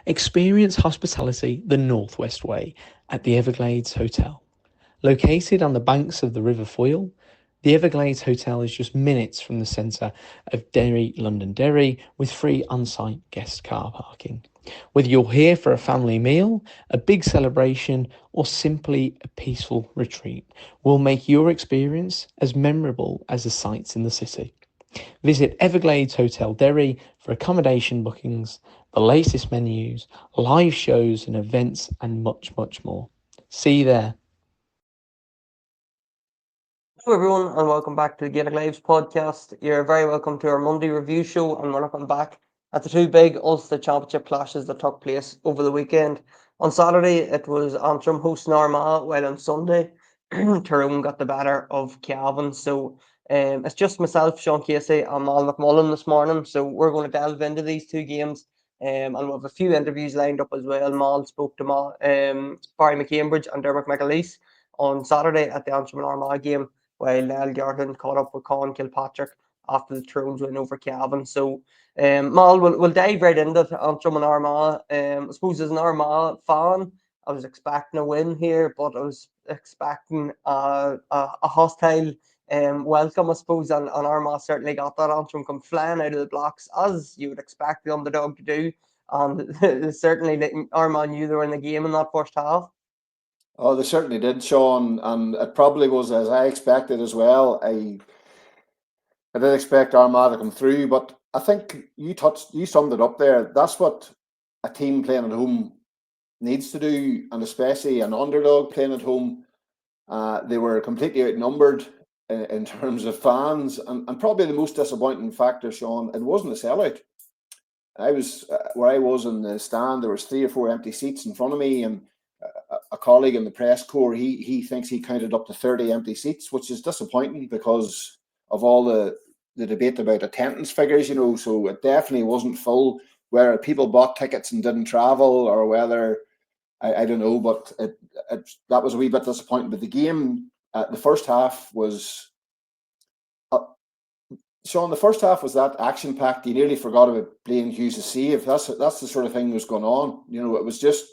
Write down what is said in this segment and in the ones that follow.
Experience hospitality the Northwest way at the Everglades Hotel. Located on the banks of the River Foyle, the Everglades Hotel is just minutes from the centre of Derry, Londonderry, with free on-site guest car parking. Whether you're here for a family meal, a big celebration, or simply a peaceful retreat, we'll make your experience as memorable as the sights in the city. Visit Everglades Hotel Derry for accommodation bookings, the latest menus, live shows and events, and much, much more. See you there. Hello, everyone, and welcome back to the Gaelic Lives podcast. You're very welcome to our Monday review show, and we're looking back at the two big Ulster Championship clashes that took place over the weekend. On Saturday, it was Antrim hosting Armagh, while on Sunday, Tyrone got the better of Cavan. So it's just myself, Sean Casey, and Mal McMullen this morning. So we're going to delve into these two games. And we have a few interviews lined up as well. Mal spoke to Barry McCambridge and Dermot McAleese on Saturday at the Antrim and Armagh game, while Niall Garland caught up with Conn Kilpatrick after the Trones win over Cavan. So, Mal, we'll dive right into Antrim and Armagh. I suppose as an Armagh fan, I was expecting a win here, but I was expecting a hostile welcome, I suppose, and Armagh certainly got that. Antrim come flying out of the blocks, as you would expect the underdog to do. And certainly Armagh knew they were in the game in that first half. Oh, they certainly did, Sean, and it probably was as I expected as well. I did expect Armagh to come through, but I think you summed it up there. That's what a team playing at home needs to do, and especially an underdog playing at home. They were completely outnumbered in terms of fans, and probably the most disappointing factor, Sean, it wasn't a sellout. I was where I was in the stand. There was 3 or 4 empty seats in front of me, and a colleague in the press corps, he thinks he counted up to 30 empty seats, which is disappointing because of all the debate about attendance figures, so it definitely wasn't full. Whether people bought tickets and didn't travel, or whether I don't know, but that was a wee bit disappointing. But the game, the first half was Sean, the first half was that action-packed. You nearly forgot about Blaine Hughes' save. That's the sort of thing that was going on. It was just.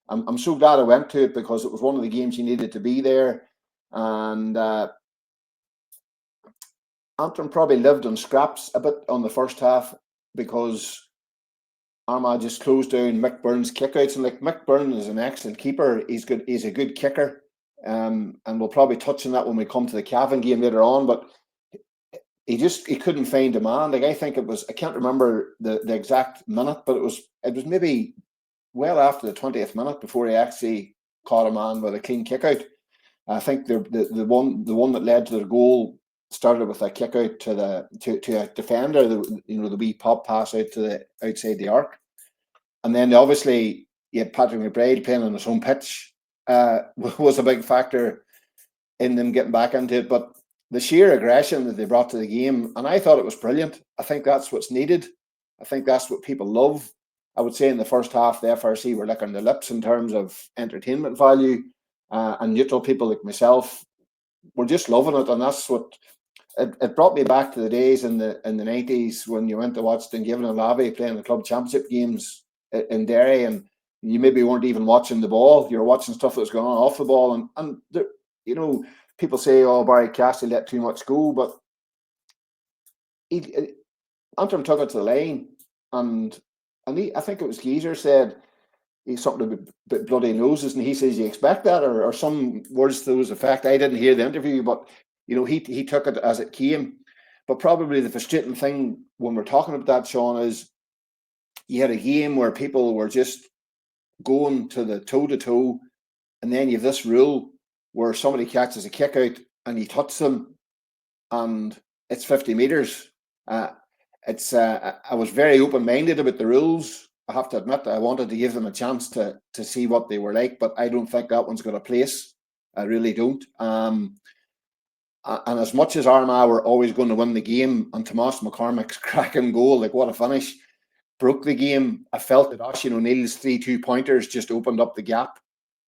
I'm so glad I went to it because it was one of the games you needed to be there, and Antrim probably lived on scraps a bit on the first half because Armagh just closed down Mick Byrne's kickouts, and like Mick Byrne is an excellent keeper. He's a good kicker, and we'll probably touch on that when we come to the Cavan game later on. But he couldn't find demand. Like I think it was, I can't remember the exact minute, but it was maybe well after the 20th minute before he actually caught a man with a clean kick out. I think the one that led to the goal started with a kick out to a defender, the wee pop pass out to the outside the arc. And then obviously you had Patrick McBride playing on his home pitch was a big factor in them getting back into it. But the sheer aggression that they brought to the game, and I thought it was brilliant. I think that's what's needed. I think that's what people love. I would say in the first half, the FRC were licking their lips in terms of entertainment value, and neutral people like myself were just loving it. And that's what it brought me back to the days in the 90s when you went to watch Dungiven and Lavey playing the club championship games in Derry, and you maybe weren't even watching the ball. You were watching stuff that was going on off the ball, and there, people say, "Oh, Barry Cassie let too much go," but Antrim took it to the line, and I think it was Geezer said he's something about bloody noses, and he says, "You expect that," or some words to those effect. I didn't hear the interview, but he took it as it came. But probably the frustrating thing when we're talking about that, Sean, is you had a game where people were just going to the toe-to-toe, and then you have this rule where somebody catches a kick out and you touch them, and it's 50 metres. I was very open-minded about the rules. I have to admit, I wanted to give them a chance to see what they were like, but I don't think that one's got a place. I really don't. And as much as Armagh were always going to win the game, and Tomas McCormick's cracking goal, like what a finish, broke the game, I felt that Oisin O'Neill's 3 2-pointers just opened up the gap.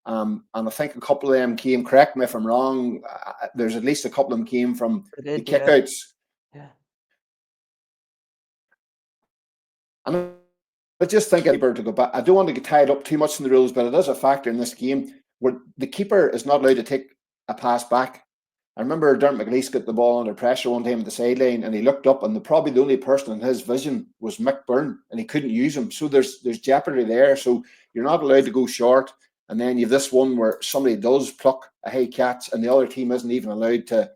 And I think a couple of them came, correct me if I'm wrong, there's at least a couple of them came from the kickouts. Yeah. And I just think keeper to go back. I don't want to get tied up too much in the rules, but it is a factor in this game where the keeper is not allowed to take a pass back. I remember Dermot McAleese got the ball under pressure one time at the sideline, and he looked up, and probably the only person in his vision was Mick Byrne, and he couldn't use him. So there's jeopardy there. So you're not allowed to go short. And then you have this one where somebody does pluck a high catch, and the other team isn't even allowed to.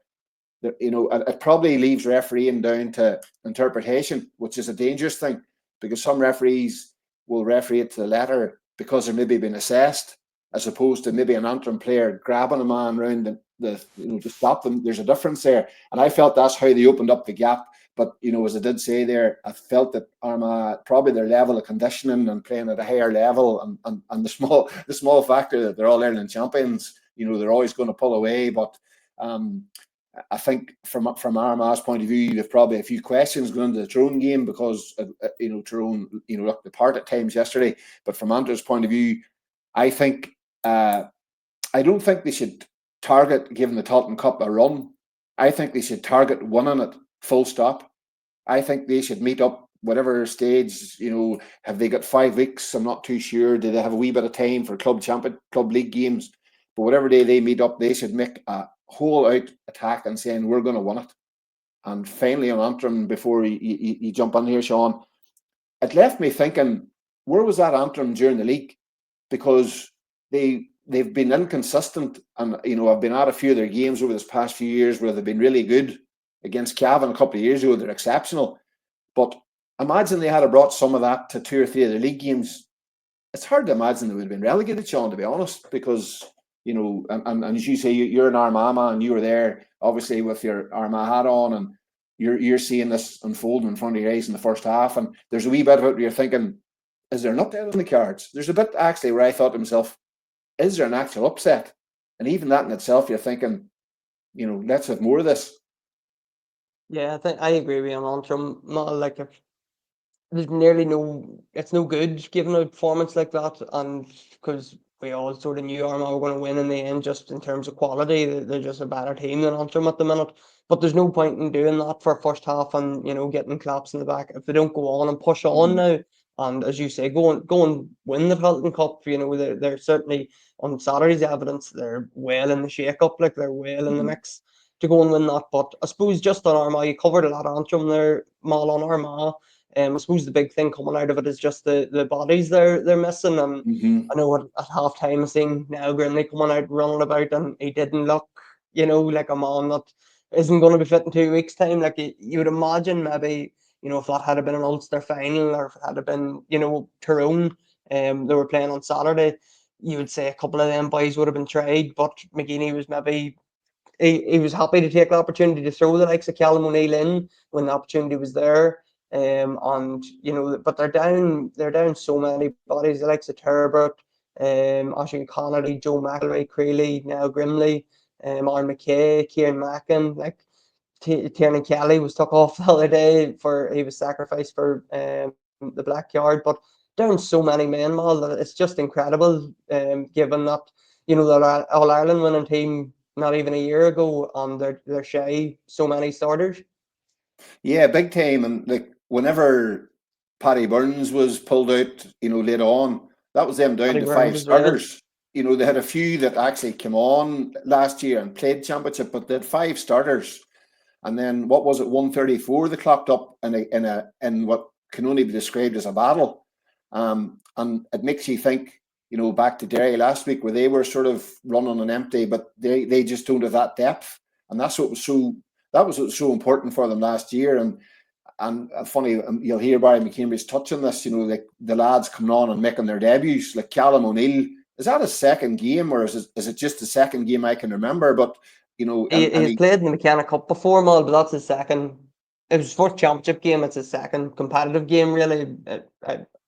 It probably leaves refereeing down to interpretation, which is a dangerous thing, because some referees will referee it to the letter because they're maybe being assessed, as opposed to maybe an Antrim player grabbing a man around to stop them. There's a difference there, and I felt that's how they opened up the gap. But as I did say there, I felt that Armagh, probably their level of conditioning and playing at a higher level, and the small factor that they're all Ireland champions, they're always going to pull away. But I think from Armagh's point of view, they've probably a few questions going into the Tyrone game, because Tyrone looked the part at times yesterday. But from Antrim's point of view, I think I don't think they should target giving the Tottenham Cup a run. I think they should target winning it, full stop. I think they should meet up whatever stage. Have they got 5 weeks? I'm not too sure. Do they have a wee bit of time for club league games? But whatever day they meet up, they should make a whole out attack and saying we're going to win it. And finally on Antrim, before you jump on here, Sean, it left me thinking, where was that Antrim during the league? Because they've been inconsistent, and I've been at a few of their games over this past few years where they've been really good. Against Cavan a couple of years ago, they're exceptional. But imagine they had brought some of that to 2 or 3 of the league games. It's hard to imagine they would have been relegated, Sean, to be honest, because and as you say, you're an Armagh man, and you were there, obviously, with your Armagh hat on, and you're seeing this unfolding in front of your eyes in the first half, and there's a wee bit of it where you're thinking, is there an upset on the cards? There's a bit, actually, where I thought to myself, is there an actual upset? And even that in itself, you're thinking, let's have more of this. Yeah, I think I agree with you on Antrim. Not like there's nearly it's no good giving a performance like that, and because we all sort of knew Armagh were going to win in the end, just in terms of quality. They're just a better team than Antrim at the minute. But there's no point in doing that for a first half and getting claps in the back if they don't go on and push on now. And as you say, go and win the Tottenham Cup. They're certainly, on Saturday's evidence, they're well in the shake-up, like they're well in the mix to go and win that. But I suppose just on Armagh, you covered a lot of Antrim there, Mal, on Armagh. I suppose the big thing coming out of it is just the bodies they're missing. And I know at half time I seen Niall Grimley coming out running about, and he didn't look, like a man that isn't going to be fit in 2 weeks' time. Like you would imagine, maybe, if that had been an Ulster final, or if it had been, Tyrone, they were playing on Saturday, you would say a couple of them boys would have been tried, but McGeaney was maybe he was happy to take the opportunity to throw the likes of Callum O'Neill in when the opportunity was there. And but they're down so many bodies, the likes of Turbot, Oisin Connolly, Joe McElroy, Creeley, now Grimley, Aaron McKay, Kieran Mackin, like Tiernan Kelly was took off the other day he was sacrificed for the Blackyard, but down so many men, Mal, that it's just incredible. Given that they're All Ireland winning team not even a year ago, and they're shy so many starters. Yeah, big time. And like whenever Paddy Burns was pulled out, later on, that was them down Paddy to Burns 5 as well. starters. They had a few that actually came on last year and played championship, but they had 5 starters. And then what was it, 134 they clocked up in what can only be described as a battle. And it makes you think, back to Derry last week, where they were sort of running on empty, but they just don't have that depth. And that's what was so important for them last year. And funny, you'll hear Barry McCambridge touch on this, like the lads coming on and making their debuts, like Callum O'Neill. Is that his second game, or is it just the second game I can remember? But he's played in the McKenna Cup before, Mal, but that's his second. It was his first championship game. It's his second competitive game, really,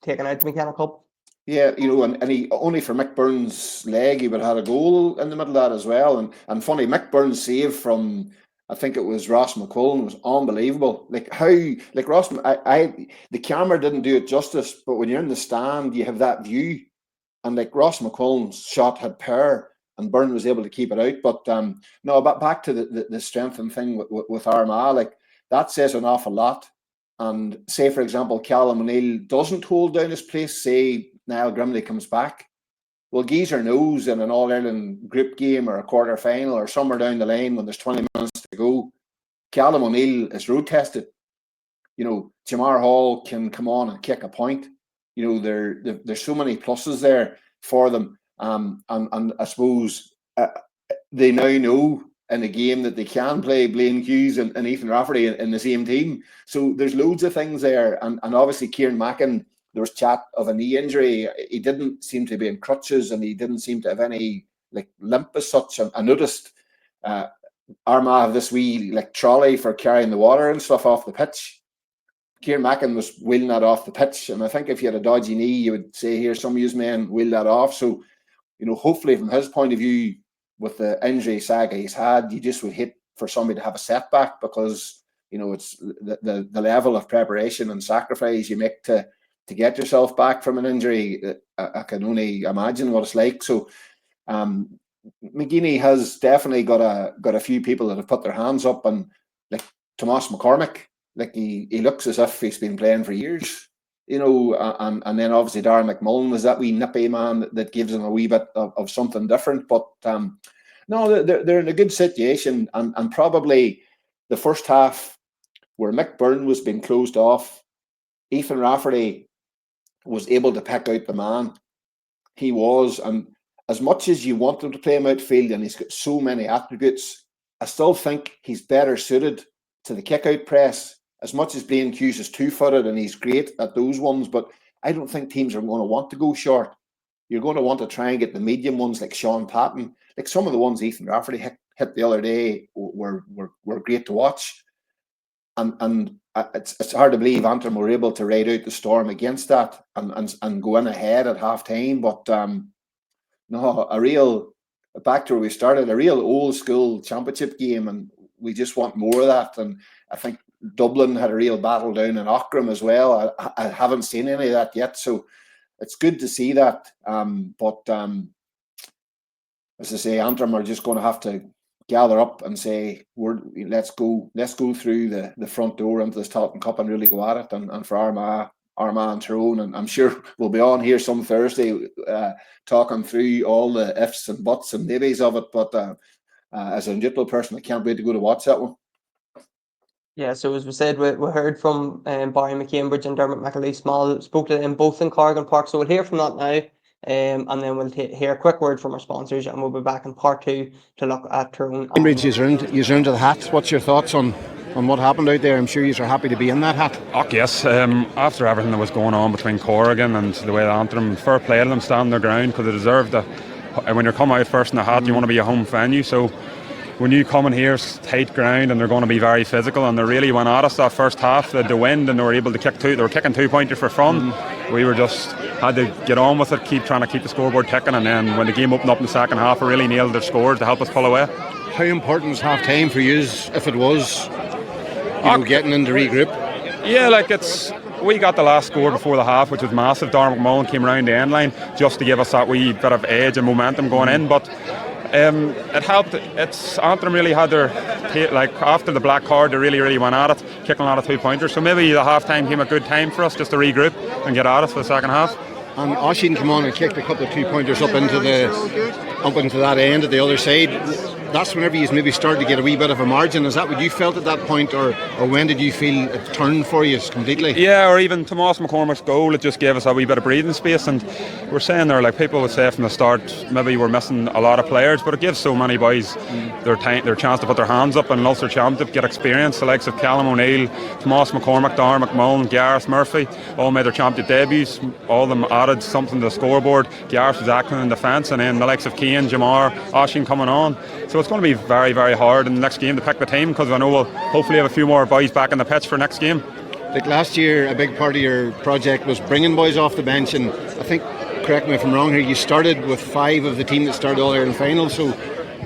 taking out the McKenna Cup. Yeah, and he only for Mick Burns' leg, he would have had a goal in the middle of that as well. And funny, Mick Burns' save from, I think it was Ross McCullen, was unbelievable. Like Ross, the camera didn't do it justice, but when you're in the stand, you have that view, and like Ross McCullen's shot had power, and Byrne was able to keep it out. But no, but back to the strength and thing with Armagh, like that says an awful lot. and say, for example, Callum O'Neill doesn't hold down his place, say Niall Grimley comes back, well, Geezer knows in an All-Ireland group game or a quarter-final or somewhere down the line when there's 20 minutes to go, Callum O'Neill is road tested. Jamar Hall can come on and kick a point. There's so many pluses there for them. And I suppose they now know in a game that they can play Blaine Hughes and Ethan Rafferty in the same team. So there's loads of things there. And obviously Kieran Mackin, there was chat of a knee injury. He didn't seem to be in crutches and he didn't seem to have any limp as such. I noticed Armagh have this wee trolley for carrying the water and stuff off the pitch. Kieran Mackin was wheeling that off the pitch, and I think if you had a dodgy knee, you would say, here, some of you men wheel that off. So, hopefully from his point of view, with the injury saga he's had, you just would hate for somebody to have a setback, because it's the level of preparation and sacrifice you make to get yourself back from an injury. I can only imagine what it's like. So McGuinness has definitely got a few people that have put their hands up, and Tomas McCormick, he looks as if he's been playing for years, and then obviously Darren McMullen is that wee nippy man that gives him a wee bit of something different. But no, they're in a good situation, and probably the first half where Mick Byrne was being closed off, Ethan Rafferty was able to pick out the man. He was, and as much as you want him to play him outfield, and he's got so many attributes, I still think he's better suited to the kick-out press. As much as Blaine Hughes is two-footed and he's great at those ones, but I don't think teams are going to want to go short. You're going to want to try and get the medium ones like Sean Patton. Some of the ones Ethan Rafferty hit the other day were great to watch. And it's hard to believe Antrim were able to ride out the storm against that and go in ahead at half-time. But no, back to where we started, a real old-school championship game, and we just want more of that. And I think Dublin had a real battle down in Auckram as well. I haven't seen any of that yet, so it's good to see that. But as I say, Antrim are just going to have to gather up and say, let's go through the front door into this Tailteann Cup and really go at it. And for Armagh and Tyrone, and I'm sure we'll be on here some Thursday talking through all the ifs and buts and maybes of it. But as a neutral person, I can't wait to go to watch that one. Yeah, so as we said, we heard from Barry McCambridge and Dermot McAleese Conn, spoke to them both in Corrigan Park, so we'll hear from that now, and then we'll hear a quick word from our sponsors, and we'll be back in part 2 to look at Tyrone. Cambridge, you're into the hat. What's your thoughts on what happened out there? I'm sure you're happy to be in that hat. Oh yes, after everything that was going on between Corrigan and the way the Antrim, fair play to them standing their ground, because they deserved it. When you're coming out first in the hat, you want to be a home venue, so when you come in here, it's tight ground and they're going to be very physical, and they really went at us that first half. They had the wind and they were able to kick two. They were kicking 2-pointers for fun. We were just had to get on with it, trying to keep the scoreboard ticking, and then when the game opened up in the second half, we really nailed their scores to help us pull away. How important was half time for you, if it was getting in to regroup? Yeah, we got the last score before the half, which was massive. Dermot McAleese came around the end line just to give us that wee bit of edge and momentum going in, but it helped. Antrim really had their after the black card, they really went at it, kicking a lot of 2-pointers. So maybe the half time came a good time for us just to regroup and get at it for the second half. And Oisín came on and kicked a couple of 2-pointers up into that end at the other side. That's whenever you maybe started to get a wee bit of a margin. Is that what you felt at that point, or when did you feel it turned for you completely? Yeah, or even Tomas McCormick's goal, it just gave us a wee bit of breathing space. And we're saying there, people would say from the start, maybe we're missing a lot of players, but it gives so many boys their chance to put their hands up and Ulster Championship, get experience. The likes of Callum O'Neill, Tomas McCormick, Darren McMullen, Gareth Murphy, all made their championship debuts. All of them added something to the scoreboard. Gareth was acting in defence, and then the likes of Cian, Jamar, Oisín coming on. So it's going to be very, very hard in the next game to pick the team, because I know we'll hopefully have a few more boys back in the pitch for next game. Like last year, a big part of your project was bringing boys off the bench, and I think, correct me if I'm wrong here, you started with 5 of the team that started All-Ireland final, so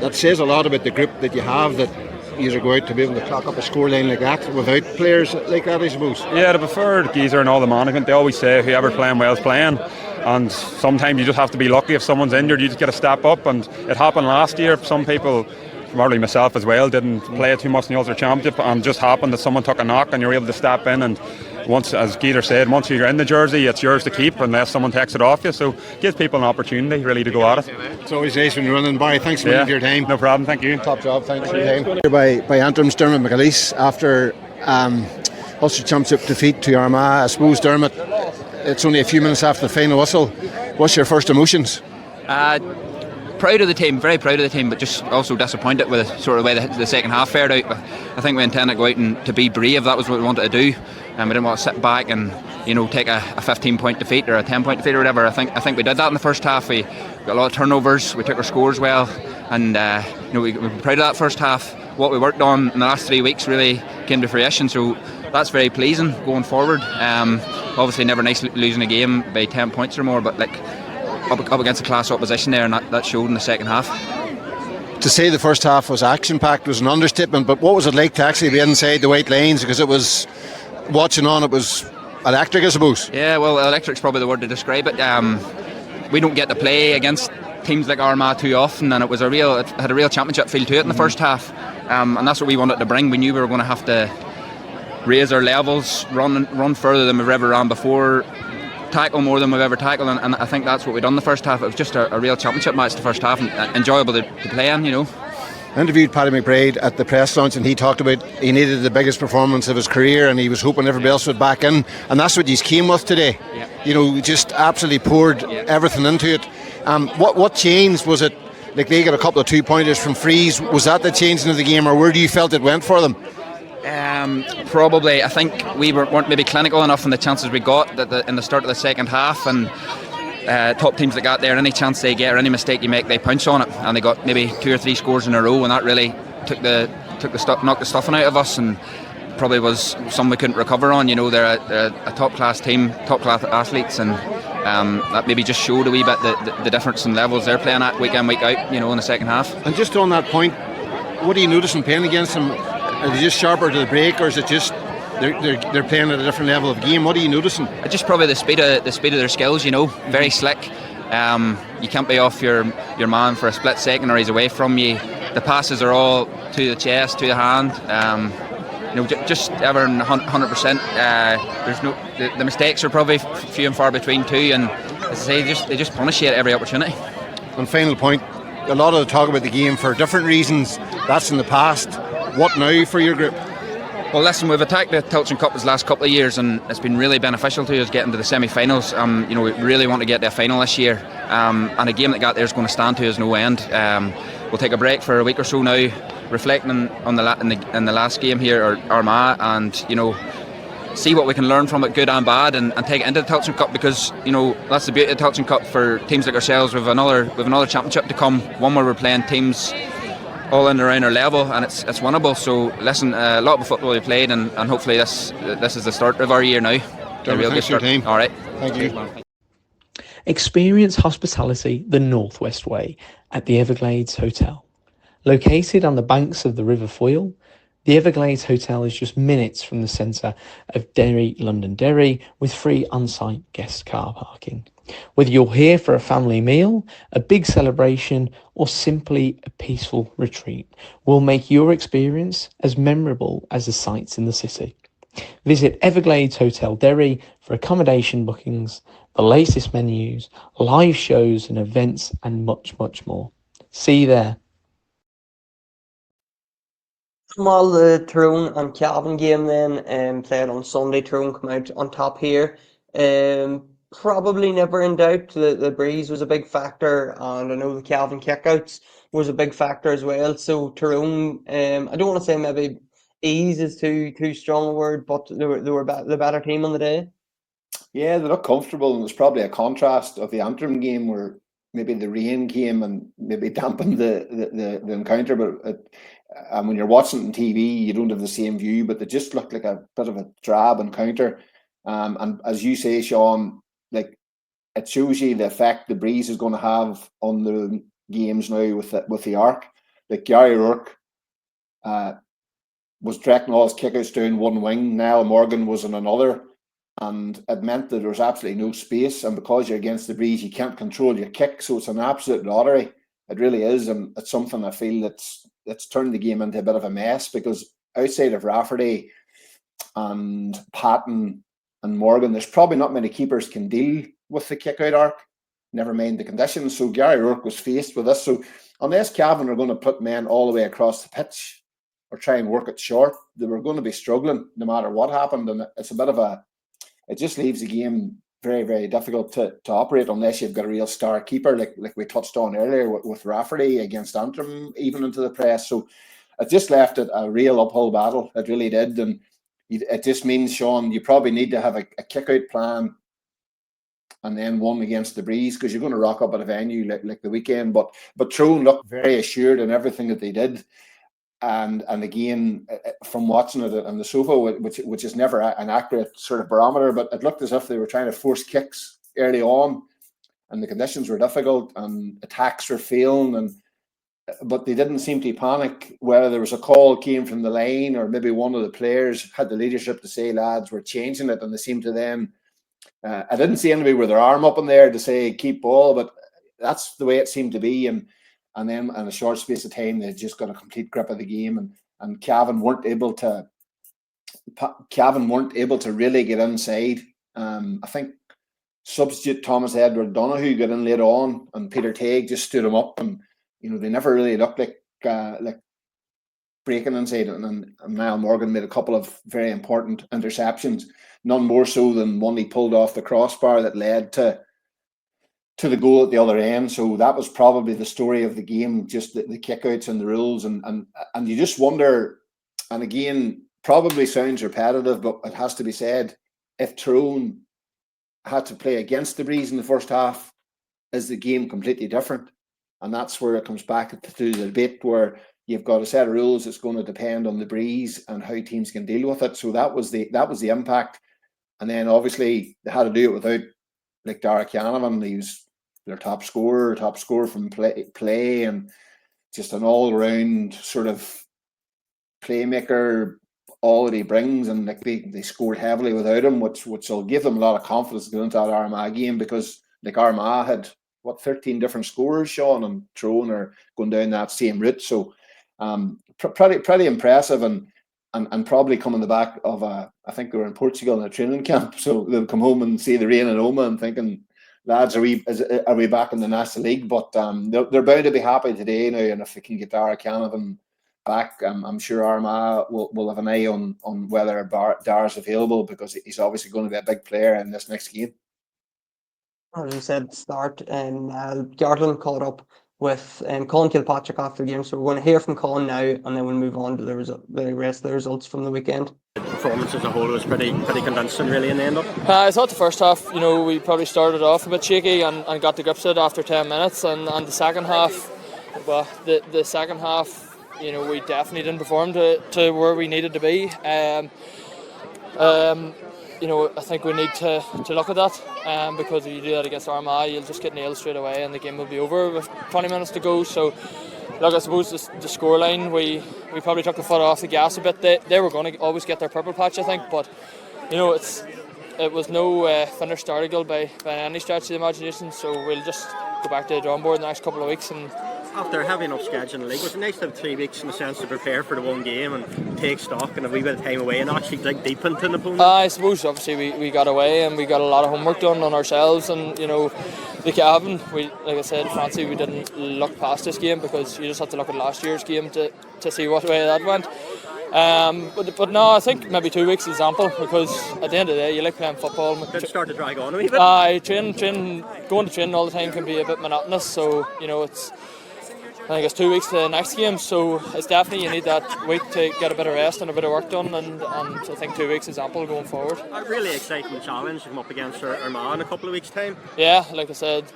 that says a lot about the group that you have, that you go out to be able to clock up a scoreline like that without players like that, I suppose. Yeah, to prefer Geezer and all the management, they always say whoever playing well is playing. And sometimes you just have to be lucky. If someone's injured, you just get a step up, and it happened last year. Some people probably myself as well, didn't play too much in the Ulster Championship, and just happened that someone took a knock and you're able to step in, and once, as Geeter said, once you're in the jersey, it's yours to keep unless someone takes it off you. So gives people an opportunity really to go at it. It's always nice when you're running. Barry, thanks for your time. No problem, thank you. Top job, thanks for your time. By Antrim's Dermot McAleese after Ulster Championship defeat to Armagh. I suppose, Dermot, it's only a few minutes after the final whistle. What's your first emotions? Proud of the team, very proud of the team, but just also disappointed with sort of the way the second half fared out. But I think we intended to go out and to be brave. That was what we wanted to do, and we didn't want to sit back and take a 15-point defeat or a 10-point defeat or whatever. I think we did that in the first half. We got a lot of turnovers. We took our scores well, and we were proud of that first half. What we worked on in the last 3 weeks really came to fruition. So that's very pleasing going forward. Obviously, never nice losing a game by 10 points or more, but up against a class opposition there, and that showed in the second half. To say the first half was action-packed was an understatement, but what was it like to actually be inside the white lines? Because it was, watching on, it was electric, I suppose. Yeah, well, electric's probably the word to describe it. We don't get to play against teams like Armagh too often, and it had a real championship feel to it in the first half, and that's what we wanted to bring. We knew we were going to have to raise our levels, run further than we've ever run before, tackle more than we've ever tackled, and I think that's what we've done the first half. It was just a real championship match the first half, and enjoyable to play in. I interviewed Paddy McBride at the press launch, and he talked about he needed the biggest performance of his career, and he was hoping everybody else would back in, and that's what he's came with today. Just absolutely poured everything into it. What changed? Was it like they got a couple of 2-pointers from frees? Was that the changing of the game, or where do you felt it went for them? Probably, I think we weren't maybe clinical enough in the chances we got in the start of the second half, and top teams that got there, any chance they get or any mistake you make, they punch on it, and they got maybe 2 or 3 scores in a row, and that really knocked the stuffing out of us, and probably was something we couldn't recover on. They're a top class team, top class athletes, and that maybe just showed a wee bit the difference in levels they're playing at week in, week out, in the second half. And just on that point, what do you notice when playing against them? Are they just sharper to the break, or is it just they're playing at a different level of game? What are you noticing? Just probably the speed of their skills. Very slick. You can't be off your man for a split second, or he's away from you. The passes are all to the chest, to the hand. Just ever 100%. There's the mistakes are probably few and far between too, and as I say, they just punish you at every opportunity. And final point, a lot of the talk about the game for different reasons. That's in the past. What now for your group? Well, listen, we've attacked the Tilton Cup the last couple of years, and it's been really beneficial to us getting to the semi-finals. We really want to get to a final this year, and a game that got there is going to stand to us no end. We'll take a break for a week or so now, reflecting on the last game here, or Armagh, and see what we can learn from it, good and bad, and take it into the Tilton Cup, because that's the beauty of the Tilton Cup for teams like ourselves. We've another championship to come, one where we're playing teams all in and around our level, and it's winnable. So listen, a lot of football we played, and hopefully this is the start of our year now. Dermot, thanks for your time. All right, thank you. Experience hospitality the Northwest way at the Everglades Hotel. Located on the banks of the River Foyle, the Everglades Hotel is just minutes from the centre of Derry, London Derry, with free on-site guest car parking. Whether you're here for a family meal, a big celebration, or simply a peaceful retreat, we'll make your experience as memorable as the sights in the city. Visit Everglades Hotel Derry for accommodation bookings, the latest menus, live shows and events, and much, much more. See you there. Well, the Tyrone and Cavan game then played on Sunday. Tyrone come out on top here. Probably never in doubt. The breeze was a big factor, and I know the Cavan kickouts was a big factor as well. So Tyrone, I don't want to say maybe ease is too strong a word, but they were the better team on the day. Yeah, they look comfortable, and there's probably a contrast of the Antrim game where maybe the rain came and maybe dampened the encounter, but when you're watching it on TV, you don't have the same view, but they just looked like a bit of a drab encounter. And as you say, Sean, like, it shows you the effect the breeze is going to have on the games now with the arc. Like, Gary Rourke was directing all his kickouts down one wing. Niall Morgan was in another, and it meant that there was absolutely no space. And because you're against the breeze, you can't control your kick, so it's an absolute lottery. It really is, and it's something I feel that's turned the game into a bit of a mess, because outside of Rafferty and Patton and Morgan, there's probably not many keepers can deal with the kick-out arc, never mind the conditions. So Gary Rourke was faced with this. So unless Cavan are going to put men all the way across the pitch or try and work it short, they were going to be struggling no matter what happened. And it's a bit of it just leaves the game very, very difficult to operate unless you've got a real star keeper, like we touched on earlier with Rafferty against Antrim, even into the press. So it just left it a real uphill battle. It really did. And it just means, Sean, you probably need to have a kick-out plan and then one against the breeze, because you're going to rock up at a venue like the weekend. But Tyrone looked very assured in everything that they did. And again, from watching it on the sofa, which is never an accurate sort of barometer, but it looked as if they were trying to force kicks early on, and the conditions were difficult and attacks were failing, but they didn't seem to panic. Whether there was a call came from the line, or maybe one of the players had the leadership to say, lads, we're changing it, and they seemed to then I didn't see anybody with their arm up in there to say keep ball, but that's the way it seemed to be. And then in a short space of time, they just got a complete grip of the game, and Cavan weren't able to really get inside. I think substitute Thomas Edward Donoghue got in later on, and Peter Tague just stood him up, and they never really looked like breaking inside. And Niall Morgan made a couple of very important interceptions, none more so than one he pulled off the crossbar that led to the goal at the other end. So that was probably the story of the game, just the kickouts and the rules, and you just wonder, and again, probably sounds repetitive, but it has to be said, if Tyrone had to play against the breeze in the first half, is the game completely different? And that's where it comes back to the debate, where you've got a set of rules that's going to depend on the breeze and how teams can deal with it. So that was the impact. And then obviously they had to do it without like Derek Canavan. He was their top scorer from play, and just an all-round sort of playmaker, all that he brings. And like they scored heavily without him, which will give them a lot of confidence going into that Armagh game, because like Armagh had 13 different scorers, Sean, and Tyrone are going down that same route. So pretty impressive, and probably come on the back of I think they were in Portugal in a training camp, so they'll come home and see the rain in Oma and thinking, lads, are we back in the National League? But they're bound to be happy today now, and if they can get Dara Canavan back, I'm sure Armagh will have an eye on whether Dara's available, because he's obviously going to be a big player in this next game. As you said at the start, Garland caught up with Conn Kilpatrick after the game, so we're going to hear from Conn now, and then we'll move on to the rest of the results from the weekend. The performance as a whole was pretty convincing, really, in the end up. I thought the first half, we probably started off a bit shaky and got the grips of it after 10 minutes, and the second half, the second half, we definitely didn't perform to where we needed to be. I think we need to look at that, because if you do that against Armagh, you'll just get nailed straight away and the game will be over with 20 minutes to go. So, look, I suppose the scoreline, we probably took the foot off the gas a bit. They were going to always get their purple patch, I think, but it was no finished article by any stretch of the imagination. So we'll just go back to the drawing board in the next couple of weeks. And after having enough schedule in the league, was it nice to have 3 weeks in the sense to prepare for the one game and take stock and a wee bit of time away and actually dig deep into an opponent? I suppose obviously we got away and we got a lot of homework done on ourselves, and the Cavan, like I said, Francie, we didn't look past this game, because you just have to look at last year's game to see what way that went. But no, I think maybe 2 weeks example, because at the end of the day, you like playing football. Did it start to drag on a wee bit? Going to training all the time can be a bit monotonous, so I think it's 2 weeks to the next game, so it's definitely you need that week to get a bit of rest and a bit of work done, and I think 2 weeks example going forward. A really exciting challenge to come up against Armagh in a couple of weeks' time. Yeah, like I said,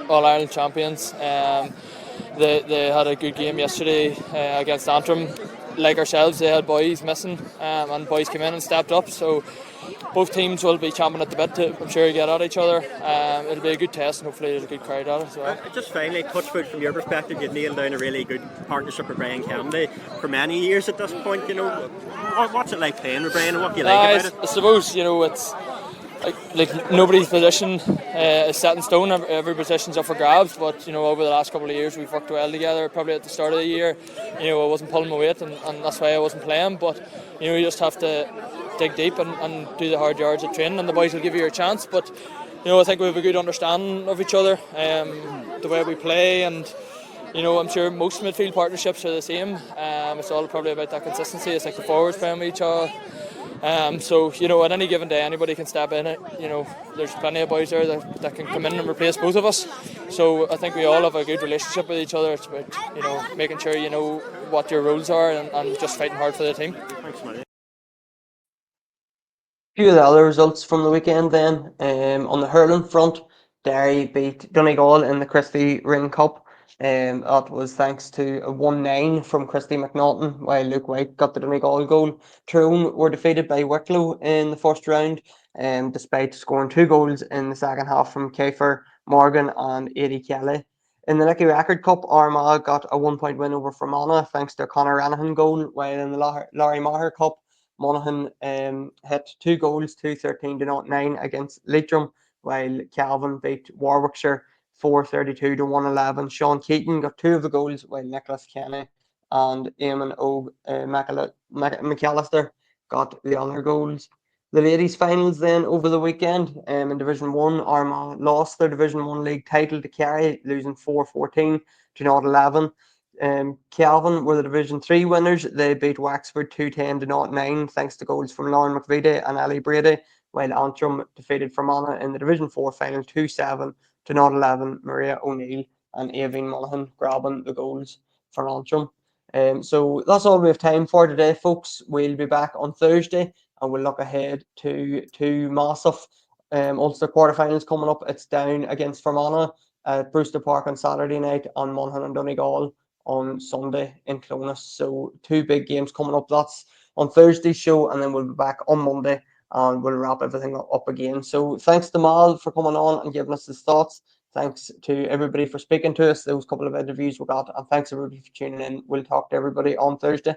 All-Ireland champions. They had a good game yesterday against Antrim. Like ourselves, they had boys missing, and boys came in and stepped up, so both teams will be champing at the bit to, I'm sure, get at each other. It'll be a good test, and hopefully there's a good crowd at it as well. Just finally, Touchwood, from your perspective, you've nailed down a really good partnership with Brian Kennedy for many years at this point. What's it like playing with Brian, and what do you like about it? I suppose, it's like nobody's position is set in stone. Every position's up for grabs. But over the last couple of years, we've worked well together. Probably at the start of the year, I wasn't pulling my weight, and that's why I wasn't playing. But you just have to dig deep and do the hard yards at training, and the boys will give you your chance. But I think we have a good understanding of each other, the way we play, and I'm sure most midfield partnerships are the same. It's all probably about that consistency. It's like the forwards playing with each other. So at any given day, anybody can step in it. There's plenty of boys there that can come in and replace both of us. So I think we all have a good relationship with each other. It's about making sure you know what your roles are and just fighting hard for the team. Thanks, Matty. A few of the other results from the weekend then. On the hurling front, Derry beat Donegal in the Christie Ring Cup. That was thanks to a 1-9 from Christy McNaughton, while Luke White got the Donegal goal. Tyrone were defeated by Wicklow in the first round, despite scoring 2 goals in the second half from Kiefer Morgan and Eddie Kelly. In the Nicky Record Cup, Armagh got a 1-point win over Fermanagh thanks to a Conor Ranahan goal, while in the Larry Maher Cup, Monaghan hit 2 goals, 2-13-9 against Leitrim, while Calvin beat Warwickshire 432-111. Sean Keaton got 2 of the goals, while Nicholas Kenny and Eamon McAllister got the other goals. The ladies' finals then over the weekend. In Division 1, Armagh lost their Division 1 league title to Kerry, losing 4-14-11. Calvin were the Division 3 winners. They beat Wexford 210-9 thanks to goals from Lauren McVitie and Ali Brady, while Antrim defeated Fermanagh in the Division 4 final 2-7-11. Maria O'Neill and Aoibhinn Monaghan grabbing the goals for Antrim. So that's all we have time for today, folks. We'll be back on Thursday and we'll look ahead to 2 massive Ulster quarterfinals coming up. It's down against Fermanagh at Brewster Park on Saturday night, and Monaghan and Donegal on Sunday in Clonus. So 2 big games coming up. That's on Thursday's show, and then we'll be back on Monday and we'll wrap everything up again. So thanks to Mal for coming on and giving us his thoughts. Thanks to everybody for speaking to us, those couple of interviews we got, and thanks everybody for tuning in. We'll talk to everybody on Thursday.